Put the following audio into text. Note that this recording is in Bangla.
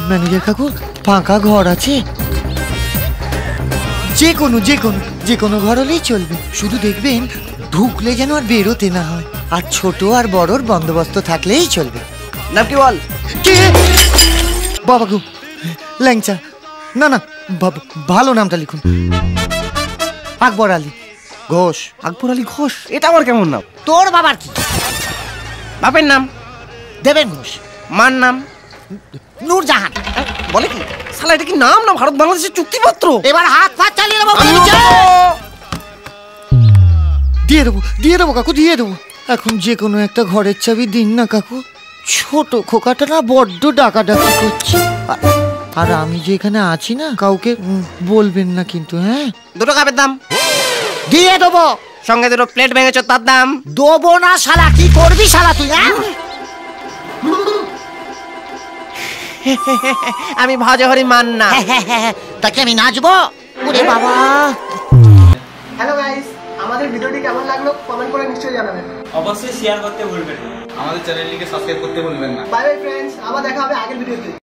ম্যানেজার কাকু ফাঁকা ঘর আছে? যে কোনো ঘর হলেই চলবে, শুধু দেখবেন ঢুকলে যেন আর বেরোতে না হয়, আর ছোট আর বড়র বন্দোবস্ত থাকলেই চলবে। নাম কি বল? কে? বাবা গো, ল্যাংচা। না না, ভালো নামটা লিখুন। আকবর আলী ঘোষ। আকবর আলী ঘোষ? এটা আমার কেমন নাম? তোর বাবার কি? বাপের নাম দেবেন ঘোষ। মার নাম নূরজাহান। বলে কি শালা, এটা কি নাম না ভারত বাংলাদেশের চুক্তিপত্র? এবার হাত পা চালিয়ে দেবো। দিয়ে দেবো কাকু, দিয়ে দেবো। এখন যে কোনো একটা ঘরের চাবি দিন না কাকু। ছোট খোকাটা না বড্ড ডাকাডাকি করছে, আর আমি যে এখানে আছি না, কাউকে বলবেন না কিন্তু। হ্যাঁ, দুটো কাপের দাম দিয়ে দেবো, সঙ্গে দুটো প্লেট ভেঙেছ তার দাম দেবো না। শালা কি করবি শালা তুই? আমি ভজহরি মান্না। তাকে আমি নাচবো? ওরে বাবা। হ্যালো গাইস, আমাদের ভিডিওটি কেমন লাগলো কমেন্ট করে নিশ্চয়ই জানাবেন। অবশ্যই শেয়ার করতে ভুলবেন না, আমাদের চ্যানেলটিকে সাবস্ক্রাইব করতে ভুলবেন না। বাই বাই ফ্রেন্ডস, আবার দেখা হবে আগের ভিডিওতে।